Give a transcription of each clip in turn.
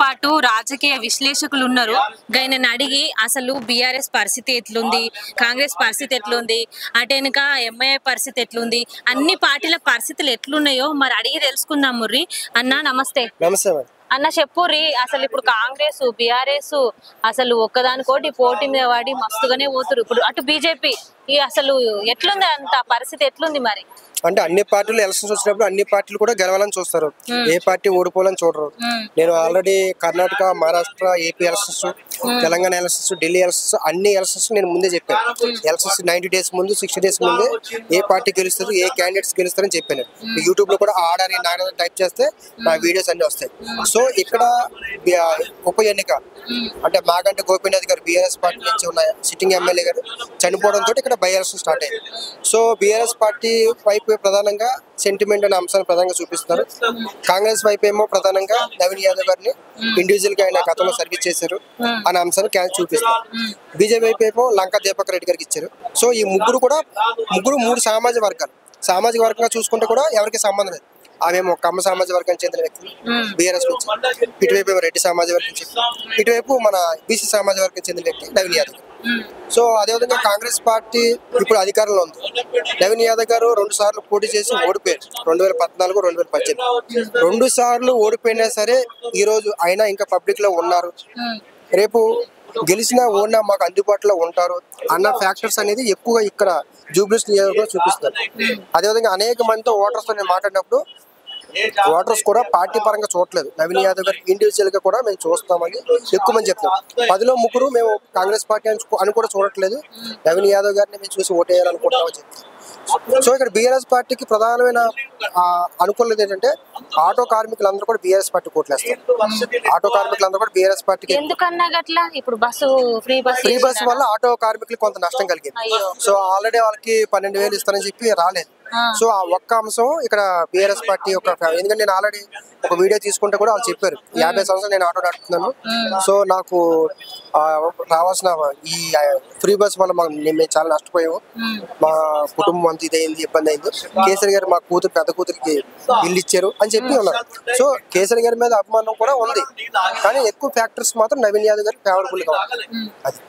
పాటు రాజకీయ విశ్లేషకులు ఉన్నారు. గైనని అడిగి అసలు బీఆర్ఎస్ పరిస్థితి ఎట్లుంది, కాంగ్రెస్ పరిస్థితి ఎట్లుంది, అటెనక ఎంఐఏ పరిస్థితి ఎట్లుంది, అన్ని పార్టీల పరిస్థితులు ఎట్లున్నాయో మరి అడిగి తెలుసుకుందాం. ముర్రి అన్న నమస్తే. నమస్తే అన్న చెప్పుర్రి, అసలు ఇప్పుడు కాంగ్రెస్ బీఆర్ఎస్ అసలు ఒక్కదానికోటి పోటీ మీద వాడి మస్తుగానే పోతురు. ఇప్పుడు అటు బీజేపీ అసలు ఎట్లుంది, అంత పరిస్థితి ఎట్లుంది మరి? అంటే అన్ని పార్టీలు ఎలక్షన్స్ వచ్చినప్పుడు అన్ని పార్టీలు కూడా గెలవాలని చూస్తారు, ఏ పార్టీ ఓడిపోవాలని చూడరు. నేను already Karnataka, Maharashtra, AP elections, Telangana elections, Delhi elections, అన్ని ఎలక్షన్స్ నేను ముందే చెప్పాను. ఎలక్షన్స్ 90 days ముందు, 60 days ముందే ఏ పార్టీ గెలుస్తారు, ఏ క్యాండిడేట్స్ గెలుస్తారని చెప్పాను. యూట్యూబ్ లో కూడా ఆడని నాగని టైప్ చేస్తే నా వీడియోస్ అన్ని వస్తాయి. సో ఇక్కడ ఉప ఎన్నిక అంటే మాగంటి గోపీనాథ్ గారు బీఆర్ఎస్ పార్టీ నుంచి ఉన్న సిట్టింగ్ ఎమ్మెల్యే గారు చనిపోవడంతో ఇక్కడ బై ఎలక్షన్ స్టార్ట్ అయింది. సో బీఆర్ఎస్ పార్టీ వైపు ప్రధానంగా సెంటిమెంట్ అనే అంశాన్ని ప్రధానంగా చూపిస్తున్నారు. కాంగ్రెస్ వైపు ఏమో ప్రధానంగా నవీన్ యాదవ్ గారిని ఇండివిజువల్ గా ఆయన గతంలో సర్వీస్ చేశారు అనే అంశాన్ని చూపిస్తారు. బీజేపీ వైపు ఏమో లంకా దీపక్ రెడ్డి గారికి ఇచ్చారు. సో ఈ ముగ్గురు మూడు సామాజిక వర్గంగా చూసుకుంటే కూడా ఎవరికి సంబంధం లేదు. ఆమెమో కమ్మ సామాజిక వర్గానికి చెందిన వ్యక్తులు బీఆర్ఎస్ నుంచి, ఇటువైపు రెడ్డి సామాజిక వర్గం చెందిన, ఇటువైపు మన బీసీ సామాజిక వర్గం చెందిన వ్యక్తి నవీన్ యాదవ్. సో అదేవిధంగా కాంగ్రెస్ పార్టీ ఇప్పుడు అధికారంలో ఉంది. నవీన్ యాదవ్ గారు 2 సార్లు పోటీ చేసి ఓడిపోయారు, 2014, 2018. 2 సార్లు ఓడిపోయినా సరే ఈ రోజు అయినా ఇంకా పబ్లిక్ లో ఉన్నారు. రేపు గెలిచినా ఓడినా మాకు అందుబాటులో ఉంటారు అన్న ఫ్యాక్టర్స్ అనేది ఎక్కువగా ఇక్కడ జూబ్లీస్ నియోజకవర్గంలో చూపిస్తారు. అదేవిధంగా అనేక మందితో ఓటర్స్ తో నేను మాట్లాడినప్పుడు ఓటర్స్ కూడా పార్టీ పరంగా చూడట్లేదు, నవీన్ యాదవ్ గారు ఇండివిజువల్ గా కూడా మేము చూస్తామని ఎక్కువ మంది చెప్తాం. 10లో 3 మేము కాంగ్రెస్ పార్టీ అని కూడా చూడట్లేదు, నవీన్ యాదవ్ గారిని మేము చూసి ఓటేయాలనుకుంటామని చెప్తాం. సో ఇక్కడ బీఆర్ఎస్ పార్టీకి ప్రధానమైన అనుకూలత ఏంటంటే ఆటో కార్మికులందరూ కూడా బీఆర్ఎస్ పార్టీ కోట్లేస్తారు. ఆటో కార్మికులందరూ కూడా బీఆర్ఎస్ పార్టీకి, ఎందుకన్నా గట్లా ఇప్పుడు ఫ్రీ బస్ వల్ల ఆటో కార్మికులకు కొంత నష్టం కలిగింది. సో ఆల్రెడీ వాళ్ళకి 12,000 ఇస్తారని చెప్పి రాలేదు. సో ఆ ఒక్క అంశం ఇక్కడ బీఆర్ఎస్ పార్టీ ఎందుకంటే నేను ఆల్రెడీ ఒక వీడియో తీసుకుంటే కూడా వాళ్ళు చెప్పారు 50 సంవత్సరాలు నేను ఆటో నడుపుతున్నాను, సో నాకు రావాల్సిన ఈ ఫ్రీ బస్ వల్ల మేము చాలా నష్టపోయాము, మా కుటుంబం అంతా ఇదైంది, ఇబ్బంది అయింది. కేసరి గారు మా పెద్ద కూతురికి ఇల్లు ఇచ్చారు అని చెప్పి ఉన్నారు. సో కేసరి గారి మీద అభిమానం కూడా ఉంది, కానీ ఎక్కువ ఫ్యాక్టర్స్ మాత్రం నవీన్ యాదవ్ గారికి ఫేవరబుల్ గా ఉంది. అది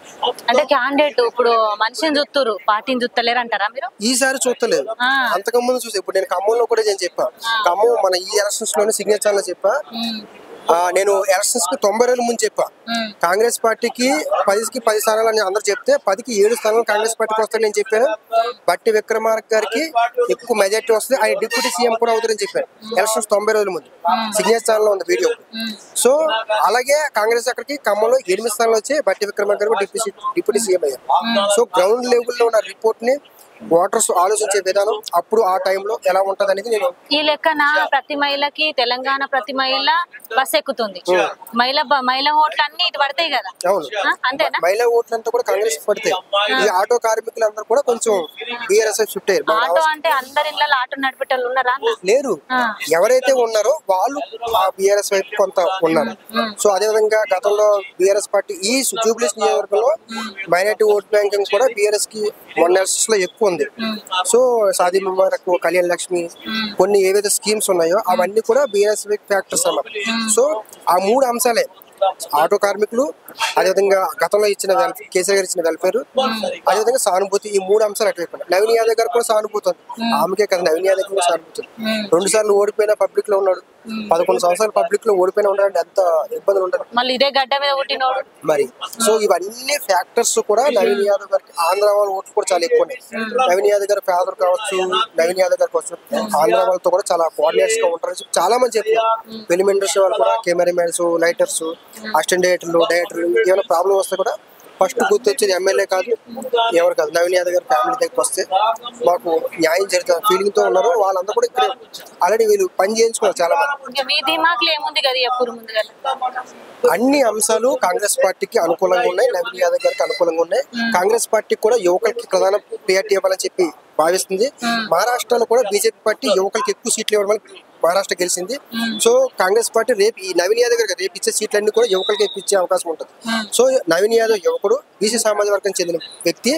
అంటే క్యాండిడేట్ ఇప్పుడు మనిషిని చూస్తారు, పార్టీని చూస్తలేరు అంటారా మీరు? ఈసారి చూస్తలేదు, అంతకుముందు చూసి. ఇప్పుడు నేను ఖమ్మంలో కూడా నేను చెప్పా, ఖమ్మం మన ఈ ఎలక్షన్స్ లోనే సిగ్నేచర్ లో చెప్పా. నేను ఎలక్షన్స్ కి 90 రోజుల ముందు చెప్పా, కాంగ్రెస్ పార్టీకి 10కి 10 స్థానాలు అని అందరు చెప్తే 10కి 7 స్థానాలు కాంగ్రెస్ పార్టీకి వస్తాయని నేను చెప్పాను. బట్టి విక్రమార్క గారికి ఎక్కువ మెజార్టీ వస్తుంది, ఆయన డిప్యూటీ సీఎం కూడా అవుతారని చెప్పాను ఎలక్షన్స్ 90 రోజుల ముందు. సిగ్నేచర్ ఛానల్ లో ఉంది వీడియో. సో అలాగే కాంగ్రెస్ అక్కడికి ఖమ్మంలో 8 స్థానాలు వచ్చి బట్టి విక్రమార్క గారు డిప్యూటీ సీఎం అయ్యారు. సో గ్రౌండ్ లెవెల్ లో ఉన్న రిపోర్ట్ ని ఓటర్స్ ఆలోచించే విధానం అప్పుడు ఆ టైంలో ఎలా ఉంటది అనేది నేను ఈ లెక్కన ప్రతి మహిళకి తెలంగాణ ప్రతి మహిళ బస్ ఎక్కుతుంది. మహిళా ఓట్లు అన్ని ఇటు పడతాయి కదా. అవును, అంతేనా? మహిళా ఓట్లంతా కూడా కాంగ్రెస్ పడతాయి. ఈ ఆటో కార్మికులందరూ కూడా కొంచెం బీఆర్ఎస్ షిఫ్ట్ అయ్యారు. ఆటో అంటే అందరి ఇళ్ళలో ఆటో నడిపేటోళ్ళు ఉన్నారా? లేరు, ఎవరైతే ఉన్నారో వాళ్ళు ఆ బీఆర్ఎస్ వైపు కొంత ఉన్నారు. సో అదే విధంగా గతంలో బీఆర్ఎస్ పార్టీ ఈ జూబ్లీస్ నియోజకవర్గంలో మైనారిటీ ఓట్ బ్యాంకింగ్ కూడా బీఆర్ఎస్ కి 1 ఎలక్షన్స్ లో ఎక్కువ ఉంది. సో షాదీ ముబారక్, కళ్యాణ్ లక్ష్మి, కొన్ని ఏవైతే స్కీమ్స్ ఉన్నాయో అవన్నీ కూడా బీఆర్ఎస్ ఫ్యాక్టర్స్ అన్నమాట. సో ఆ 3 అంశాలే ఆటో కార్మికులు, అదేవిధంగా గతంలో ఇచ్చిన కేసీఆర్ గారు ఇచ్చిన వెల్ఫేర్, అదేవిధంగా సానుభూతి, ఈ 3 అంశాలు అటువైపు. నవీన్ యాదవ్ గారు కూడా సానుభూతి ఉంది, ఆమెకే కదా నవీన్ యాదవ్ కూడా సానుభూతి ఉంది. 2 సార్లు ఓడిపోయిన పబ్లిక్ లో ఉన్నాడు, 11 సంవత్సరాలు పబ్లిక్ లో ఓడిపోయినా ఉన్నాడు, ఎంత ఇబ్బందులు ఉంటారు మరి. సో ఇవన్నీ ఫ్యాక్టర్స్ కూడా నవీన్ యాదవ్ గారికి, ఆంధ్ర వాళ్ళ ఓట్లు కూడా చాలా ఎక్కువ ఉన్నాయి. నవీన్ యాదవ్ గారు ఫాదర్ కావచ్చు, నవీన్ యాదవ్ గారు కావచ్చు, ఆంధ్ర వాళ్ళతో కూడా చాలా కోఆర్డినేట్స్ గా ఉంటారు చాలా మంది చెప్పారు. ఫిలిం ఇండస్ట్రీ వాళ్ళు కూడా కెమెరామెన్స్, లైటర్స్, అసిస్టెంట్ డైరెక్టర్లు, ఏమైనా ప్రాబ్లం వస్తే కూడా ఫస్ట్ గుర్తొచ్చేది ఎమ్మెల్యే కాదు, ఎవరు కాదు, నవీన్ యాదవ్ గారి ఫ్యామిలీ దగ్గరికి వస్తే మాకు న్యాయం జరుగుతుంది ఫీలింగ్ తో ఉన్నారు. వాళ్ళందరూ కూడా ఇక్కడ ఆల్రెడీ వీళ్ళు పని చేయించుకున్నారు చాలా మంది. అన్ని అంశాలు కాంగ్రెస్ పార్టీకి అనుకూలంగా ఉన్నాయి, నవీన్ యాదవ్ గారికి అనుకూలంగా ఉన్నాయి. కాంగ్రెస్ పార్టీ కూడా యువకులకి ప్రధాన ప్రియారిటీ ఇవ్వాలని చెప్పి భావిస్తుంది. మహారాష్ట్రలో కూడా బీజేపీ పార్టీ యువకులకి ఎక్కువ సీట్లు ఇవ్వడం మహారాష్ట్ర గెలిచింది. సో కాంగ్రెస్ పార్టీ రేపు ఈ నవీన్ యాదవ్ గారికి రేపు ఇచ్చే సీట్లన్నీ కూడా యువకులకి ఇచ్చే అవకాశం ఉంటుంది. సో నవీన్ యాదవ్ యువకుడు, బీసీ సామాజిక వర్గం చెందిన వ్యక్తి.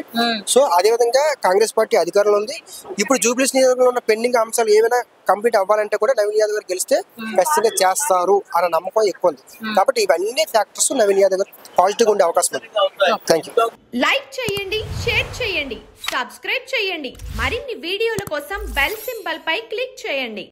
సో అదేవిధంగా కాంగ్రెస్ పార్టీ అధికారంలో ఉంది. ఇప్పుడు జూబ్లీస్ నియోజకవర్గంలో ఉన్న పెండింగ్ అంశాలు ఏమైనా కంప్లీట్ అవ్వాలంటే కూడా నవీన్ యాదవ్ గారు గెలిస్తే ఖచ్చితంగా చేస్తారు అన్న నమ్మకం ఎక్కువ ఉంది. కాబట్టి ఇవన్నీ ఫ్యాక్టర్స్ నవీన్ యాదవ్ గారు పాజిటివ్ ఉండే అవకాశం ఉంది. Thank you. లైక్ చేయండి, షేర్ చేయండి, సబ్స్క్రైబ్ చేయండి. మరిన్ని వీడియోల కోసం బెల్ సింబల్ పై క్లిక్ చేయండి.